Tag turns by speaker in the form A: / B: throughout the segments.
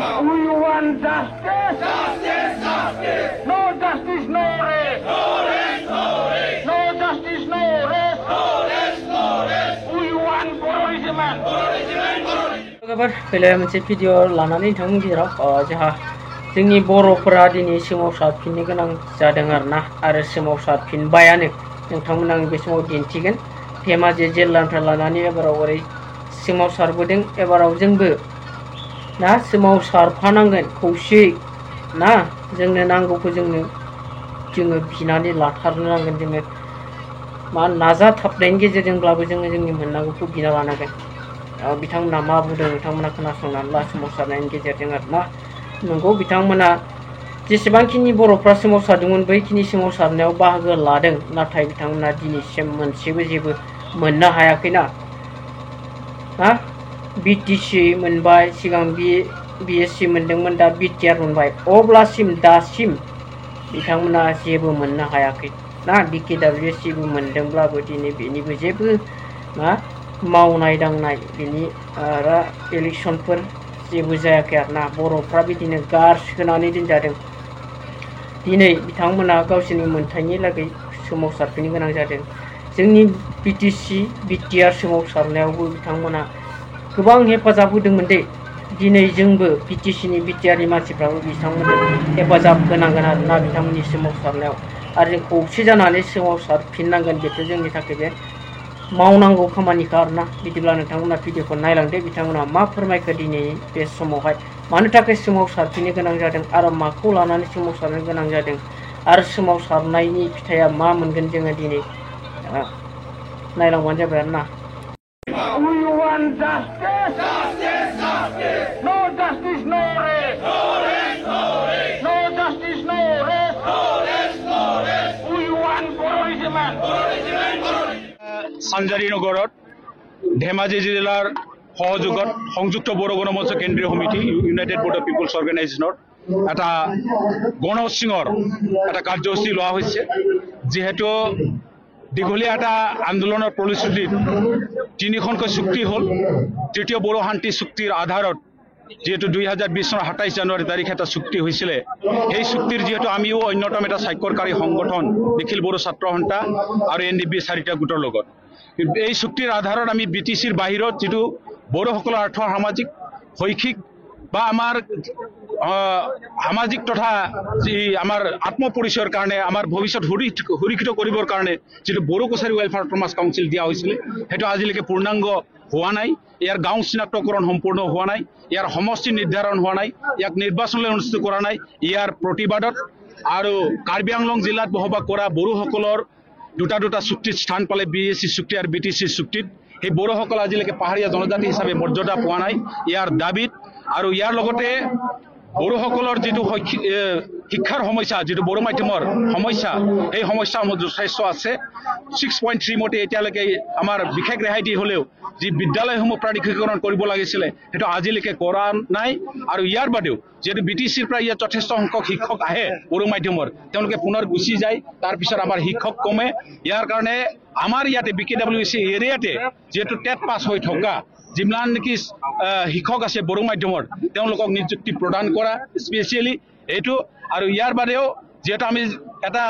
A: We want justice. Justice, justice. No justice, no rest. No rest, no rest. No justice, no rest. No rest, no rest. We want terrorism.
B: Kabar bela moनसे video लानानै नोंथांमोननि गेजेराव जोंहा जोंनि बर'फोरा दिनै सोमावसारफिननो गोनां जादों आरो सोमावसारफिनबायानो नोंथांमोन आं बे समाव दिन्थिगोन धेमाजि जिल्लानिफ्राय लानानै एबाराव ओरै सोमावसारबोदों एबाराव जोंबो ना सोमावसारफानांगोन खौसेयै ना जोंनो नांगौखौ जोङो बिनानै लाथारनो नांगोन जोङो मा नाजाथाबनायनि गेजेरजोंब्लाबो जोङो जोंनि मोननांगौखौ बिना लानांगोन बिथांमोना मा बुंदों नोंथांमोना खोनासंनानै ला सोमावसारनायनि गेजेरजों आरोना नंगौ बिथांमोना जेसेबांखिनि बर'फ्रा सोमावसारदोंमोन बैखिनि सोमावसारनायाव बाहागो लादों नाथाय बिथांमोना दिनैसिम मोनसेबो जेबो मोननो हायाखैना बिटिसि मोनबाय सिगां बिएससि मोनदोंमोन दा बिटिआर मोनबाय अब्लासिम दासिम बिथांमोना जेबो मोननो हायाखै ना बिकेडब्लिउएससिबो मोनदोंब्लाबो दिनै बेनिबो जेबो मावनाय दांनाय बिनि इलेक्सनफोर जेबो जायाखै आरोना बर'फ्रा बिदिनो गारसोनानै दोनजादों दिनै बिथांमोना गावसोरनि मोनथायनि लागै सोमावसारफिननो गोनां जादों जोंनि बिटिसि बिटिआर सोमावसारनायावबो बिथांमोना गोबां हेफाजाब होदोंमोन दे दिनै जोंबो बिटिसिनि बिटिआरनि मानसिफ्राबो बिथांमोननो हेफाजाब होनांगोन आरोना बिथांमोननि सोमावसारनायाव आरो जों खौसे जानानै सोमावसारफिननांगोन बेथ' जोंनि थाखाय बे मावनांगौ खामानिखा आरोना बिदिब्ला नोंथांमोना भिडिअखौ नायलांदो बिथांमोना मा फोरमायखो दिनै बे समावहाय मानो थाखाय सोमावसारफिननो गोनां जादों आरो माखौ लानानै सोमावसारनो गोनां जादों आरो सोमावसारनायनि फिथाइया मा मोनगोन जोङो दिनै नायलांबानो जाबाय आरोना
A: We want justice. Justice, justice. No justice, no rest. No rest, no rest. No justice, no rest. No rest, no rest. We want terrorism.
C: সাঞ্জাৰী নগৰত ধেমাজি জিলাৰ সহযোগত সংযুক্ত বড়ো গণমঞ্চ কেন্দ্ৰীয় সমিতি ইউনাইটেড বড়ো পিপলছ অৰ্গেনাইজেশ্যনৰ এটা গণ উৎসৱৰ এটা কাৰ্যসূচী লোৱা হৈছে যিহেতু দীঘলীয়া এটা আন্দোলনৰ ফলশ্ৰুতিত তিনিখনকৈ চুক্তি হ'ল তৃতীয় বড়ো শান্তি চুক্তিৰ আধাৰত যেহেতু 2020 চনৰ 27 জানুৱাৰী তাৰিখ এটা চুক্তি হৈছিলে সেই চুক্তিৰ যেহেতু আমিও অন্যতম এটা স্বাক্ষৰকাৰী সংগঠন নিখিল বড়ো ছাত্ৰ সন্থা আৰু এনডিবি চাৰিটা গোটৰ লগত এই চুক্তিৰ আধাৰত আমি বিটিচিৰ বাহিৰত যেটো বড়োসকলৰ আৰ্থ সামাজিক শৈক্ষিক বা আমাৰ সামাজিক তথা যি আমাৰ আত্মপৰিচয়ৰ কাৰণে আমাৰ ভৱিষ্যত সুৰক্ষিত কৰিবৰ কাৰণে যেটো Bodo Kachari welfare autonomous council দিয়া হৈছিল হেতু আজিলৈকে পূৰ্ণাংগ হোৱা নাই ইয়াৰ গাঁও চিনাক্তকৰণ সম্পূৰ্ণ হোৱা নাই ইয়াৰ সমষ্টি নিৰ্ধাৰণ হোৱা নাই ইয়াক নিৰ্বাচনলৈ অনুষ্ঠিত কৰা নাই ইয়াৰ প্ৰতিবাদত আৰু কাৰ্বি আংলং জিলাত বসবাস কৰা বড়োসকলৰ দুটা চুক্তিত স্থান পালে বিএসসি চুক্তি আৰু বিটিসি চুক্তিত এই বড়োসকল আজিলৈকে পাহাৰীয়া জনজাতি হিচাপে মৰ্যাদা পোৱা নাই ইয়াৰ দাবীত আৰু ইয়াৰ লগতে বড়োসকলৰ যেটো শিক্ষাৰ সমস্যা যেটো বড়ো মাধ্যমৰ সমস্যা এই সমস্যাসমূহ যথেষ্ট আছে 6.3 মতে এতিয়ালৈকে আমাৰ বিশেষ ৰেহাই দি হলেও যি বিদ্যালয়সমূহ প্ৰাধিকৰণ কৰিব লাগিছিল হেতু আজিলৈকে কৰা নাই আৰু ইয়াৰ বাদেও যেটো বিটিচিৰ পৰা ইয়াত যথেষ্ট সংখ্যক শিক্ষক আহে বড়ো মাধ্যমৰ তেওঁলোকে পুনৰ গুচি যায় তাৰ পিছত আমাৰ শিক্ষক কমে ইয়াৰ কাৰণে আমাৰ ইয়াতে বিকেডব্লিউসি এৰিয়াতে যেটো টেট পাছ হৈ থকা যিমান নেকি শিক্ষক আছে বড়ো মাধ্যমৰ তেওঁলোকক নিযুক্তি প্ৰদান কৰা স্পেশালি এইটো আৰু ইয়াৰ বাদেও যেটা আমি এটা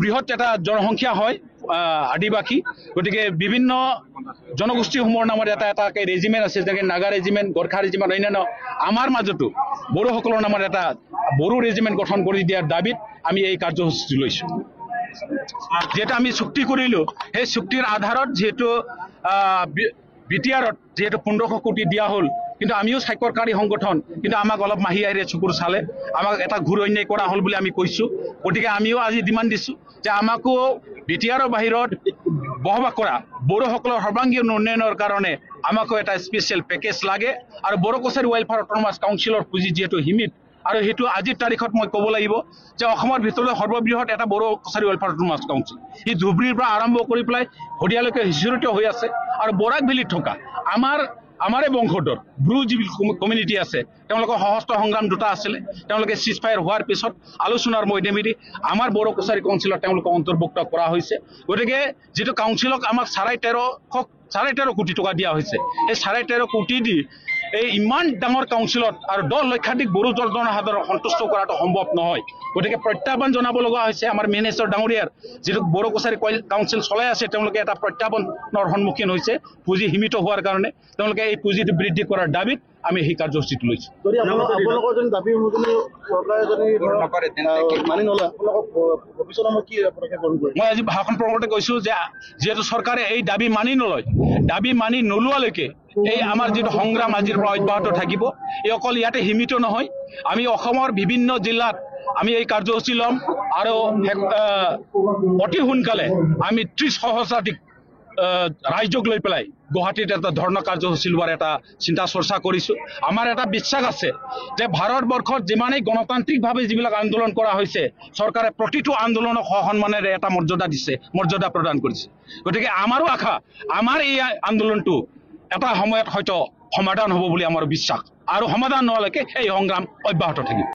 C: বৃহৎ এটা জনসংখ্যা হয় আদিবাসী গতিকে বিভিন্ন জনগোষ্ঠীসমূহৰ নামত এটা ৰেজিমেন্ট আছে যেনে নাগা ৰেজিমেন্ট গোৰ্খা ৰেজিমেন্ট অন্যান্য আমাৰ মাজতো বড়োসকলৰ নামত এটা বড়ো ৰেজিমেন্ট গঠন কৰি দিয়াৰ দাবীত আমি এই কাৰ্যসূচী লৈছো যেটা আমি চুক্তি কৰিলো সেই চুক্তিৰ আধাৰত যেহেতু বিটিআৰত যেহেতু 1500 কোটি দিয়া হল কিন্তু আমিও স্বাক্ষৰকাৰী সংগঠন কিন্তু আমাক অলপ মাহি আইৰে চকুৰ চালে আমাক এটা ঘূৰ অন্যায় কৰা হল বুলি আমি কৈছো গতিকে আমিও আজি ডিমান্ড দিছো যে আমাকো বিটিআৰৰ বাহিৰত বহবাস কৰা বড়োসকলৰ সৰ্বাংগীন উন্নয়নৰ কাৰণে আমাকো এটা স্পেশাল পেকেজ লাগে আৰু বড়ো কছাৰী ৱেলফেয়াৰ অট'নমাছ কাউন্সিলৰ পুঁজি যেহেতু সীমিত আৰু হেতু আজিৰ তাৰিখত মই ক'ব লাগিব যে অসমৰ ভিতৰত সৰ্ববৃহৎ এটা Bodo Kachari welfare autonomous council ই ধুবুৰীৰ পৰা আৰম্ভ কৰি পেলাই হৰিয়ালৈকে সিঁচৰিত হৈ আছে আৰু বৰাক ভেলীত থকা আমাৰে বংশধৰ ব্ৰু যিবিল কমিউনিটি আছে তেওঁলোকৰ সহস্ত্ৰ সংগ্ৰাম দুটা আছিল তেওঁলোকে সিজফায়াৰ হোৱাৰ পিছত আলোচনাৰ মধ্যমেদি আমাৰ বড়ো কছাৰী কাউন্সিলত তেওঁলোকক অন্তৰ্ভুক্ত কৰা হৈছে গতিকে যেটো কাউন্সিলক আমাক 13.5 কোটি টকা দিয়া হৈছে এই 13.5 কোটি দি এই ইমান ডাঙৰ কাউন্সিলত আৰু 10 লক্ষাধিক বড়ো জনসাধাৰণক সন্তুষ্ট কৰাটো সম্ভৱ নহয় গতিকে প্ৰত্যাহ্বান জনাব লগা হৈছে আমাৰ মিনিষ্টাৰ ডাঙৰীয়াৰ যিটো বড়ো কছাৰী কাউন্সিল চলাই আছে তেওঁলোকে এটা প্ৰত্যাহ্বানৰ সন্মুখীন হৈছে পুঁজি সীমিত হোৱাৰ কাৰণে তেওঁলোকে এই পুঁজিটো বৃদ্ধি কৰাৰ দাবীত আমি এই কাৰ্যসূচীটো লৈছোঁ
D: যদি আপোনালোকৰ যদি দাবী অনুযায়ী চৰকাৰে যদি মানি নলয় আপোনালোকক ভৱিষ্যতে মই কি পদক্ষেপ গ্ৰহণ কৰিম
C: মই আজি ভাষণ প্ৰসংগতে কৈছোঁ যে যিহেতু চৰকাৰে এই দাবী মানি নলয় দাবী মানি নোলোৱালৈকে এই আমাৰ যিটো সংগ্ৰাম আজিৰ পৰা অব্যাহত থাকিব এই অকল ইয়াতে সীমিত নহয় আমি অসমৰ বিভিন্ন জিলাত আমি এই কাৰ্যসূচী ল'ম আৰু অতি সোনকালে আমি 30 সহস্ৰাধিক ৰাজ্যক লৈ পেলাই গুৱাহাটীত এটা ধৰ্ণা কাৰ্যসূচী লোৱাৰ এটা চিন্তা চৰ্চা কৰিছোঁ আমাৰ এটা বিশ্বাস আছে যে ভাৰতবৰ্ষত যিমানেই গণতান্ত্ৰিকভাৱে যিবিলাক আন্দোলন কৰা হৈছে চৰকাৰে প্ৰতিটো আন্দোলনক সন্মানেৰে এটা মৰ্যাদা প্ৰদান কৰিছে গতিকে আমাৰো আশা আমাৰ এই আন্দোলনটো এটা সময়ত হয়তো সমাধান হ'ব বুলি আমাৰ বিশ্বাস আৰু সমাধান নোহোৱালৈকে এই সংগ্ৰাম অব্যাহত থাকিব